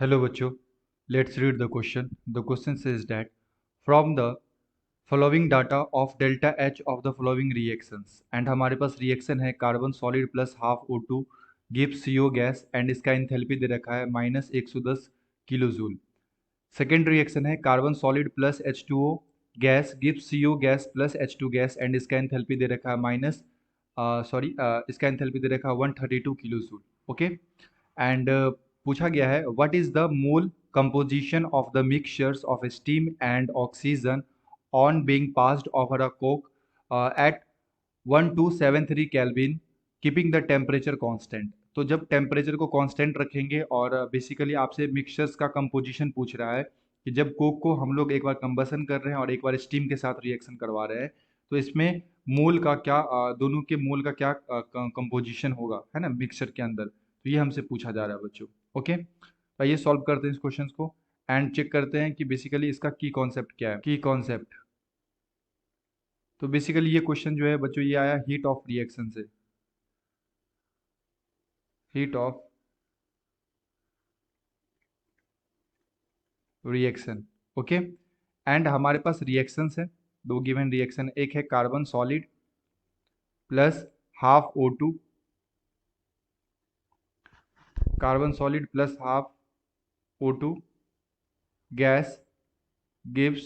Hello बच्चों, let's read the question. The question says that from the following data of delta H of the following reactions and हमारे पास reaction है carbon solid plus half O2 gives CO gas and इसका enthalpy दे रखा है -110 kilo joule. Second reaction है carbon solid plus H2O gas gives CO gas plus H2 gas and इसका enthalpy दे रखा है इसका एंथैल्पी दे रखा है 132 किलो जूल। ओके एंड पूछा गया है what is the mole composition of the mixtures of steam and oxygen on being passed over a coke at 1273 kelvin keeping the temperature constant. तो जब टेम्परेचर को कांस्टेंट रखेंगे और बेसिकली आपसे mixtures का कंपोजिशन पूछ रहा है कि जब कोक को हम लोग एक बार कंबसन कर रहे हैं और एक बार स्टीम के साथ रिएक्शन करवा रहे हैं तो इसमें मोल का क्या दोनों के मोल का क्या कंपोजिशन होगा, है ना, मिक्सचर के अंदर। तो ये हमसे पूछा जा रहा है बच्चों। ओके, तो ये सॉल्व करते हैं इस क्वेश्चन को एंड चेक करते हैं कि बेसिकली इसका की कॉन्सेप्ट क्या है। की कॉन्सेप्ट तो बेसिकली ये क्वेश्चन जो है बच्चों ये आया हीट ऑफ रिएक्शन से। Heat of reaction. Okay and हमारे पास रिएक्शंस है, दो गिवन रिएक्शन, एक है carbon solid plus half O2, carbon solid plus half O2 gas gives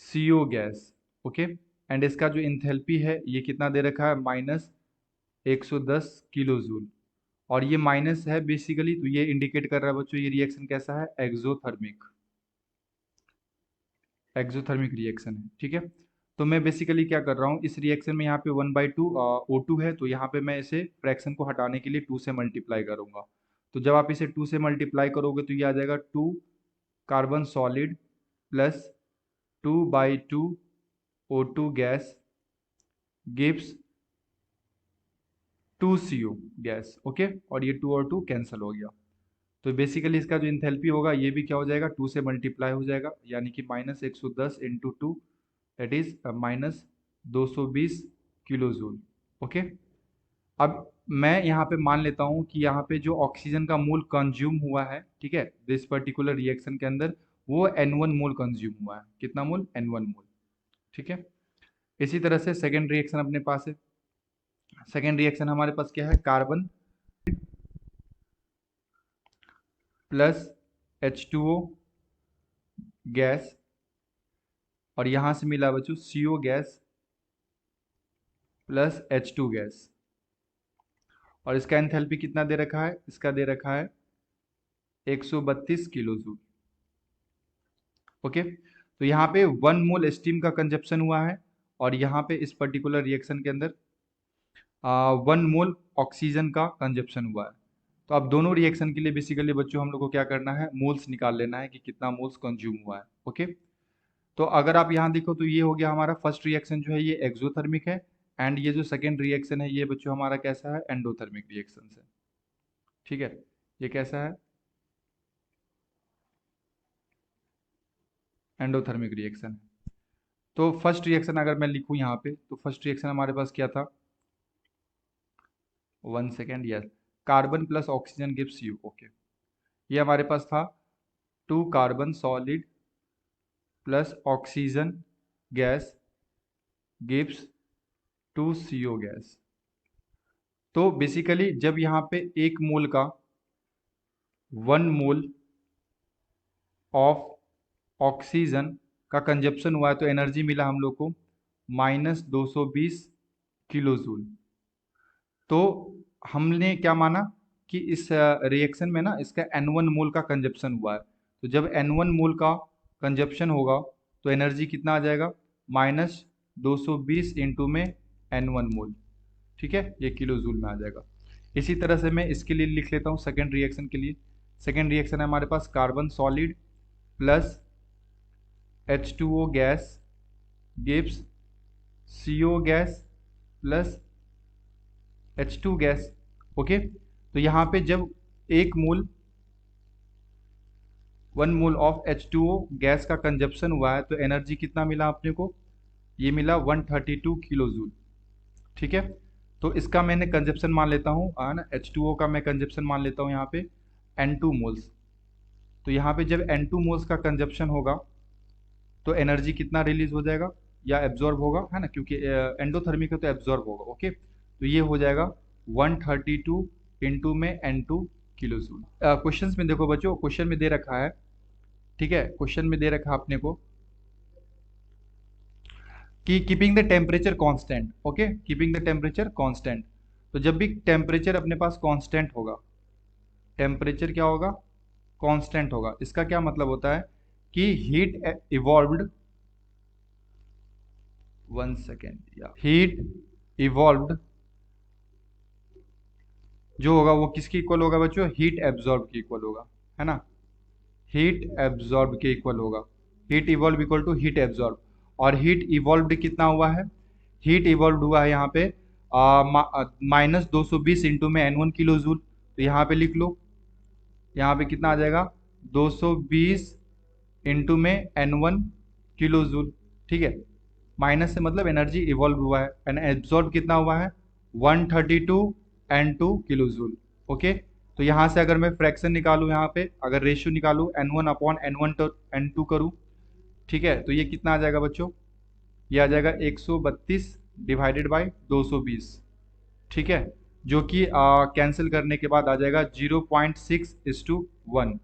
CO gas. Okay and इसका जो इंथैल्पी है ये कितना दे रखा है -110 किलो जूल और ये माइनस है बेसिकली, तो ये इंडिकेट कर रहा है बच्चों ये रिएक्शन कैसा है, एक्सोथर्मिक। एक्सोथर्मिक रिएक्शन है, ठीक है। तो मैं बेसिकली क्या कर रहा हूँ इस रिएक्शन में यहाँ पे 1/2 O2 है तो यहाँ पे मैं इसे फ्रैक्शन को हटाने के लिए 2 से मल्टीप्लाई करूँगा। तो जब आप इसे 2 से मल्टीप्लाई करोगे तो ये आ जाएगा 2 carbon solid plus 2/2 O2 gas gives 2 CO gas. Okay और ये 2 और 2 कैंसिल हो गया। तो बेसिकली इसका जो इंथैल्पी होगा ये भी क्या हो जाएगा, 2 से मल्टीप्लाई हो जाएगा, यानी कि -110 into 2 that is -220 kilo joule. Okay अब मैं यहाँ पे मान लेता हूँ कि यहाँ पे जो ऑक्सीजन का मोल कंज्यूम हुआ है, ठीक है, दिस पर्टिकुलर रिएक्शन के अंदर वो N1 मोल कंज्यूम हुआ है। कितना मोल, N1 मोल, ठीक है। इसी तरह से सेकेंड रिएक्शन अपने पास है। सेकेंड रिएक्शन हमारे पास क्या है, कार्बन प्लस H2O गैस और यहां से मिला बच्चों CO gas plus H2 gas और इसका एंथैल्पी कितना दे रखा है, इसका दे रखा है 132 किलो जूल। ओके तो यहाँ पे 1 मोल स्टीम का कंजप्शन हुआ है और यहाँ पे इस पर्टिकुलर रिएक्शन के अंदर 1 मोल ऑक्सीजन का कंजप्शन हुआ है। तो अब दोनों रिएक्शन के लिए बेसिकली बच्चों हम लोग को क्या करना है, मोल्स निकाल लेना है कि कितना मोल्स कंज्यूम हुआ है। ओके तो अगर आप यहाँ देखो तो ये हो गया हमारा फर्स्ट रिएक्शन जो है ये एक्सोथर्मिक है एंड ये जो सेकेंड रिएक्शन है ये बच्चों हमारा कैसा है, एंडोथर्मिक रिएक्शन है, ठीक है। ये कैसा है, एंडोथर्मिक रिएक्शन है। तो फर्स्ट रिएक्शन अगर मैं लिखूँ यहाँ पे तो फर्स्ट रिएक्शन हमारे पास क्या था, 1 second, yes, carbon plus oxygen gives you. Okay ये हमारे पास था 2 carbon solid plus oxygen gas gives 2 CO gas. तो बेसिकली जब यहाँ पे 1 मोल का 1 मोल ऑफ ऑक्सीजन का कंजप्शन हुआ है तो एनर्जी मिला हम लोग को -220 किलो जूल। तो हमने क्या माना कि इस रिएक्शन में ना इसका N1 मोल का कंजप्शन हुआ है, तो जब N1 मोल का कंजप्शन होगा तो एनर्जी कितना आ जाएगा, -220 इंटू में N1 मोल, ठीक है, ये किलो जूल में आ जाएगा। इसी तरह से मैं इसके लिए लिख लेता हूँ सेकेंड रिएक्शन के लिए। सेकेंड रिएक्शन है हमारे पास carbon solid plus H2O gas gives CO gas plus H2 gas. Okay तो यहाँ पे जब 1 mole 1 mole of H2O gas का कंजप्शन हुआ है तो एनर्जी कितना मिला अपने को, ये मिला 132 किलो जूल, ठीक है। तो इसका मैंने कंजप्शन मान लेता हूँ, है ना, H2O का मैं कंजप्शन मान लेता हूँ यहाँ पे N2 मोल्स। तो यहाँ पे जब N2 मोल्स का कंजप्शन होगा तो एनर्जी कितना रिलीज हो जाएगा या एब्जॉर्ब होगा, है ना, क्योंकि एंडोथर्मिक है तो एब्जॉर्ब होगा। ओके, तो ये हो जाएगा 132 इंटू में N2 किलो जूल। क्वेश्चन में देखो बच्चों, क्वेश्चन में दे रखा है, ठीक है, क्वेश्चन में दे रखा है अपने को कि keeping the temperature constant. Okay, keeping the temperature constant. तो जब भी टेम्परेचर अपने पास कांस्टेंट होगा, टेम्परेचर क्या होगा, कांस्टेंट होगा, इसका क्या मतलब होता है कि हीट इवॉल्व्ड, वन सेकेंड, या हीट इवॉल्व्ड जो होगा वो किसके इक्वल होगा बच्चों, हीट एब्जॉर्ब के इक्वल होगा, है ना, हीट एब्जॉर्ब के इक्वल होगा। Heat evolve equal to heat absorb. और हीट इवॉल्व्ड कितना हुआ है, हीट इवॉल्व हुआ है यहाँ पे -220 इंटू में N1 किलो जूल। तो यहाँ पे लिख लो, यहाँ पे कितना आ जाएगा 220 इंटू में N1 किलो जूल, ठीक है। माइनस से मतलब एनर्जी इवॉल्व हुआ है, एंड एब्जॉर्ब कितना हुआ है 132 N2 किलो जूल। ओके, तो यहाँ से अगर मैं फ्रैक्शन निकालूँ, यहाँ पे अगर रेशियो निकालूँ N1 अपॉन N1 तो N2 करूँ, ठीक है, तो ये कितना आ जाएगा बच्चों, ये आ जाएगा 132 डिवाइडेड बाई 220, ठीक है, जो कि कैंसिल करने के बाद आ जाएगा 0.6:1।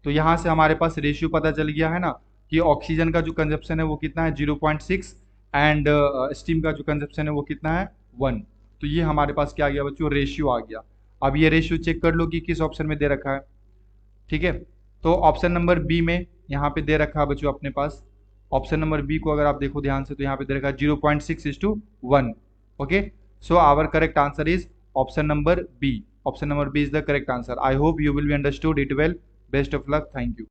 तो यहाँ से हमारे पास रेशियो पता चल गया है ना कि ऑक्सीजन का जो कंजप्शन है वो कितना है 0.6, एंड स्टीम का जो कंजप्शन है वो कितना है 1। तो ये हमारे पास क्या आ गया बच्चों, रेशियो आ गया। अब ये रेशियो चेक कर लो कि किस ऑप्शन में दे रखा है, ठीक है। तो ऑप्शन नंबर बी में यहाँ पे दे रखा है बच्चों अपने पास, ऑप्शन नंबर बी को अगर आप देखो ध्यान से तो यहाँ पे दे रखा है 0.6:1। Okay, so our correct answer is option number B. Option number B is the correct answer. I hope you will be understood it well. Best of luck, thank you.